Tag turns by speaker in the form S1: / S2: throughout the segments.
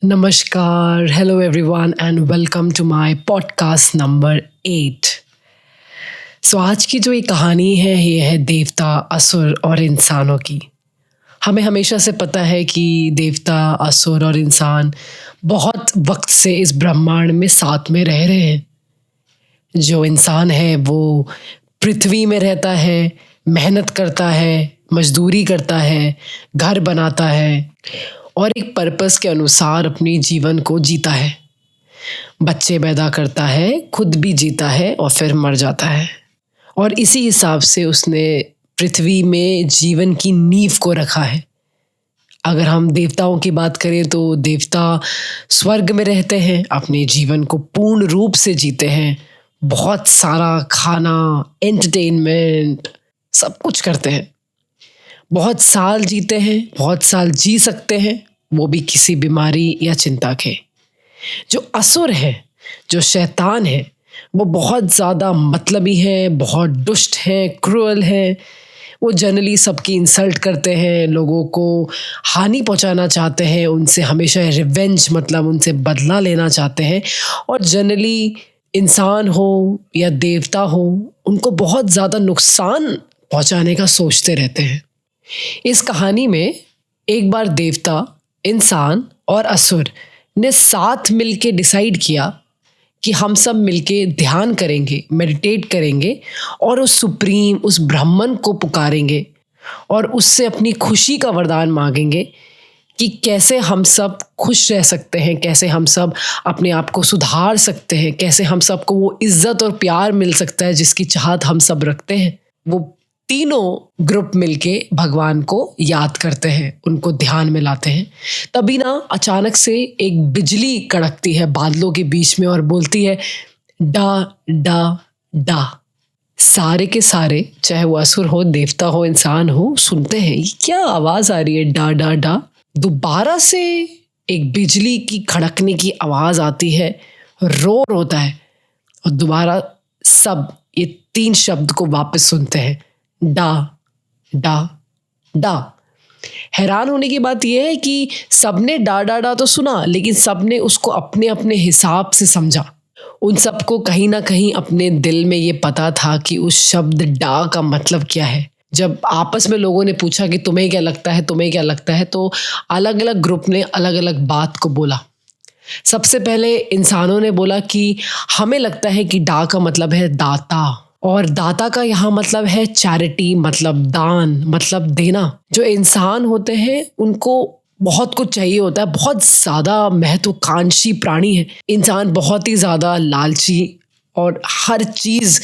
S1: Namaskar, hello everyone, and welcome to my podcast number 8. आज की जो ये कहानी है ये है देवता, असुर और इंसानों की। हमें हमेशा से पता है कि देवता, असुर और इंसान बहुत वक्त से इस ब्रह्मांड में साथ में रह रहे हैं। जो इंसान है वो पृथ्वी में रहता है, मेहनत करता है, मजदूरी करता है, घर बनाता है और एक पर्पस के अनुसार अपनी जीवन को जीता है। बच्चे पैदा करता है, खुद भी जीता है और फिर मर जाता है। और इसी हिसाब से उसने पृथ्वी में जीवन की नींव को रखा है। अगर हम देवताओं की बात करें तो देवता स्वर्ग में रहते हैं, अपने जीवन को पूर्ण रूप से जीते हैं, बहुत सारा खाना, एंटरटेनमेंट सब कुछ करते हैं, बहुत साल जीते हैं, बहुत साल जी सकते हैं, वो भी किसी बीमारी या चिंता के। जो असुर है, जो शैतान है, वो बहुत ज़्यादा मतलबी है, बहुत दुष्ट है, क्रूअल है। वो जनरली सबकी इंसल्ट करते हैं, लोगों को हानि पहुंचाना चाहते हैं, उनसे हमेशा रिवेंज मतलब उनसे बदला लेना चाहते हैं। और जनरली इंसान हो या देवता हो, उनको बहुत ज़्यादा नुकसान पहुंचाने का सोचते रहते हैं। इस कहानी में एक बार देवता, इंसान और असुर ने साथ मिलके डिसाइड किया कि हम सब मिलके ध्यान करेंगे, मेडिटेट करेंगे और उस सुप्रीम, उस ब्राह्मण को पुकारेंगे और उससे अपनी खुशी का वरदान मांगेंगे कि कैसे हम सब खुश रह सकते हैं, कैसे हम सब अपने आप को सुधार सकते हैं, कैसे हम सबको वो इज्जत और प्यार मिल सकता है जिसकी चाहत हम सब रखते हैं। वो तीनों ग्रुप मिलके भगवान को याद करते हैं, उनको ध्यान में लाते हैं। तभी ना अचानक से एक बिजली कड़कती है बादलों के बीच में और बोलती है डा डा डा। सारे के सारे, चाहे वो असुर हो, देवता हो, इंसान हो, सुनते हैं ये क्या आवाज़ आ रही है, डा डा डा। दोबारा से एक बिजली की खड़कने की आवाज़ आती है, रोर होता है और दोबारा सब ये तीन शब्द को वापस सुनते हैं, डा डा डा। हैरान होने की बात यह है कि सबने डा डा डा तो सुना, लेकिन सबने उसको अपने अपने हिसाब से समझा। उन सबको कहीं ना कहीं अपने दिल में ये पता था कि उस शब्द डा का मतलब क्या है। जब आपस में लोगों ने पूछा कि तुम्हें क्या लगता है, तुम्हें क्या लगता है, तो अलग अलग ग्रुप ने अलग अलग बात को बोला। सबसे पहले इंसानों ने बोला कि हमें लगता है कि डा का मतलब है दाता, और दाता का यहाँ मतलब है चैरिटी, मतलब दान, मतलब देना। जो इंसान होते हैं उनको बहुत कुछ चाहिए होता है, बहुत ज़्यादा महत्वाकांक्षी प्राणी है इंसान, बहुत ही ज़्यादा लालची और हर चीज़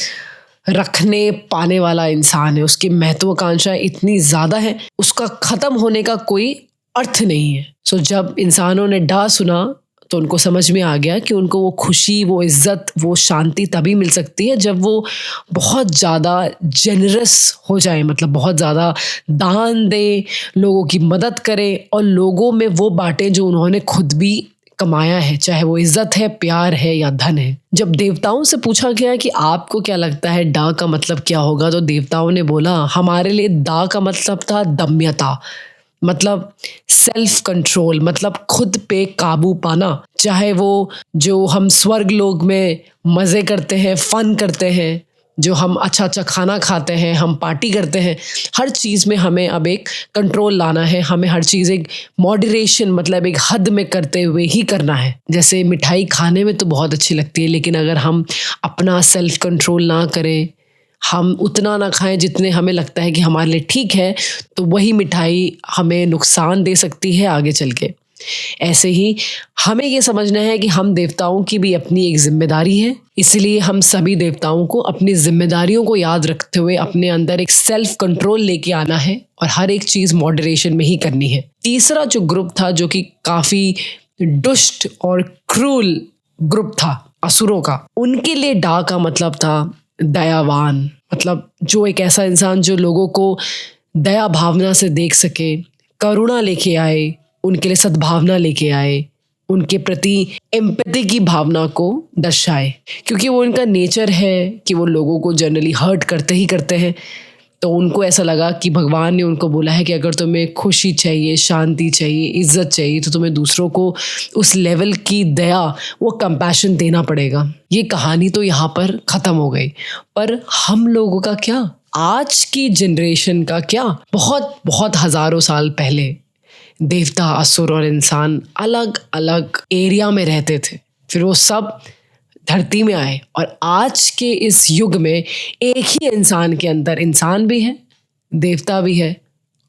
S1: रखने पाने वाला इंसान है। उसकी महत्वाकांक्षा इतनी ज़्यादा है, उसका ख़त्म होने का कोई अर्थ नहीं है। जब इंसानों ने डा सुना तो उनको समझ में आ गया कि उनको वो खुशी, वो इज़्ज़त, वो शांति तभी मिल सकती है जब वो बहुत ज़्यादा जेनरस हो जाए, मतलब बहुत ज़्यादा दान दे, लोगों की मदद करे और लोगों में वो बांटे जो उन्होंने खुद भी कमाया है, चाहे वो इज़्ज़त है, प्यार है या धन है। जब देवताओं से पूछा गया कि आपको क्या लगता है डा का मतलब क्या होगा, तो देवताओं ने बोला हमारे लिए डा का मतलब था दम्यता, मतलब सेल्फ कंट्रोल, मतलब खुद पे काबू पाना। चाहे वो जो हम स्वर्ग लोक में मज़े करते हैं, फन करते हैं, जो हम अच्छा अच्छा खाना खाते हैं, हम पार्टी करते हैं, हर चीज़ में हमें अब एक कंट्रोल लाना है। हमें हर चीज़ एक मॉडरेशन, मतलब एक हद में करते हुए ही करना है। जैसे मिठाई खाने में तो बहुत अच्छी लगती है, लेकिन अगर हम अपना सेल्फ कंट्रोल ना करें, हम उतना ना खाएं जितने हमें लगता है कि हमारे लिए ठीक है, तो वही मिठाई हमें नुकसान दे सकती है आगे चल के। ऐसे ही हमें ये समझना है कि हम देवताओं की भी अपनी एक जिम्मेदारी है, इसलिए हम सभी देवताओं को अपनी जिम्मेदारियों को याद रखते हुए अपने अंदर एक सेल्फ कंट्रोल लेके आना है और हर एक चीज़ मॉडरेशन में ही करनी है। तीसरा जो ग्रुप था, जो कि काफ़ी दुष्ट और क्रूल ग्रुप था असुरों का, उनके लिए डा का मतलब था दयावान, मतलब जो एक ऐसा इंसान जो लोगों को दया भावना से देख सके, करुणा लेके आए, उनके लिए सद्भावना लेके आए, उनके प्रति एम्पैथी की भावना को दर्शाए, क्योंकि वो उनका नेचर है कि वो लोगों को जनरली हर्ट करते ही करते हैं। तो उनको ऐसा लगा कि भगवान ने उनको बोला है कि अगर तुम्हें खुशी चाहिए, शांति चाहिए, इज्जत चाहिए, तो तुम्हें दूसरों को उस लेवल की दया, वो कंपैशन देना पड़ेगा। ये कहानी तो यहाँ पर ख़त्म हो गई, पर हम लोगों का क्या, आज की जनरेशन का क्या? बहुत बहुत हज़ारों साल पहले देवता, असुर और इंसान अलग अलग एरिया में रहते थे, फिर वो सब धरती में आए और आज के इस युग में एक ही इंसान के अंदर इंसान भी है, देवता भी है,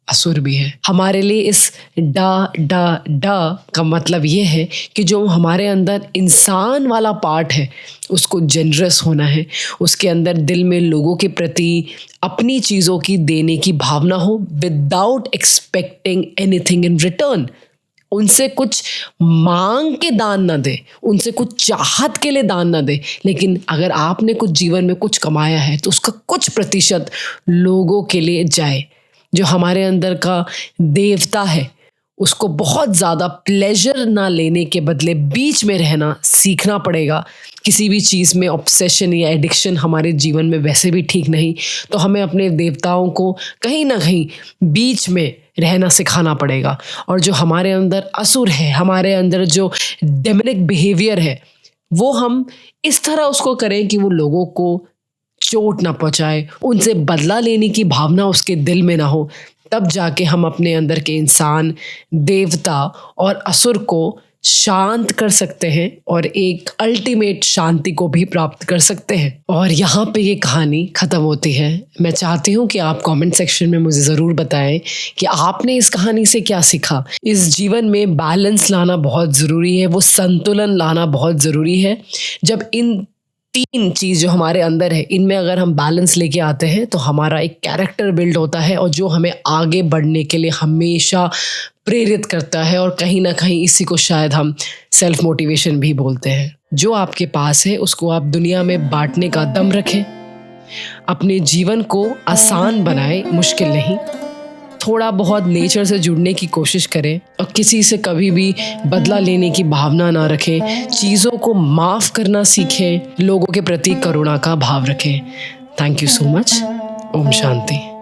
S1: असुर भी है। हमारे लिए इस डा डा डा का मतलब ये है कि जो हमारे अंदर इंसान वाला पार्ट है उसको जेनरस होना है, उसके अंदर दिल में लोगों के प्रति अपनी चीज़ों की देने की भावना हो without expecting anything in return. उनसे कुछ मांग के दान ना दे, उनसे कुछ चाहत के लिए दान ना दे, लेकिन अगर आपने कुछ जीवन में कुछ कमाया है तो उसका कुछ प्रतिशत लोगों के लिए जाए। जो हमारे अंदर का देवता है उसको बहुत ज़्यादा प्लेजर ना लेने के बदले बीच में रहना सीखना पड़ेगा। किसी भी चीज़ में ऑब्सेशन या एडिक्शन हमारे जीवन में वैसे भी ठीक नहीं, तो हमें अपने देवताओं को कहीं ना कहीं बीच में रहना सिखाना पड़ेगा। और जो हमारे अंदर असुर है, हमारे अंदर जो डेमनिक बिहेवियर है, वो हम इस तरह उसको करें कि वो लोगों को चोट ना पहुंचाए, उनसे बदला लेने की भावना उसके दिल में ना हो। तब जाके हम अपने अंदर के इंसान, देवता और असुर को शांत कर सकते हैं और एक अल्टीमेट शांति को भी प्राप्त कर सकते हैं। और यहाँ पे ये कहानी ख़त्म होती है। मैं चाहती हूँ कि आप कमेंट सेक्शन में मुझे ज़रूर बताएं कि आपने इस कहानी से क्या सीखा। इस जीवन में बैलेंस लाना बहुत ज़रूरी है, वो संतुलन लाना बहुत ज़रूरी है। जब इन तीन चीज़ जो हमारे अंदर है, इनमें अगर हम बैलेंस लेके आते हैं तो हमारा एक कैरेक्टर बिल्ड होता है और जो हमें आगे बढ़ने के लिए हमेशा प्रेरित करता है। और कहीं ना कहीं इसी को शायद हम सेल्फ मोटिवेशन भी बोलते हैं। जो आपके पास है उसको आप दुनिया में बांटने का दम रखें, अपने जीवन को आसान बनाएं, मुश्किल नहीं। थोड़ा बहुत नेचर से जुड़ने की कोशिश करें और किसी से कभी भी बदला लेने की भावना ना रखें। चीज़ों को माफ़ करना सीखें, लोगों के प्रति करुणा का भाव रखें। Thank you so much. ओम शांति।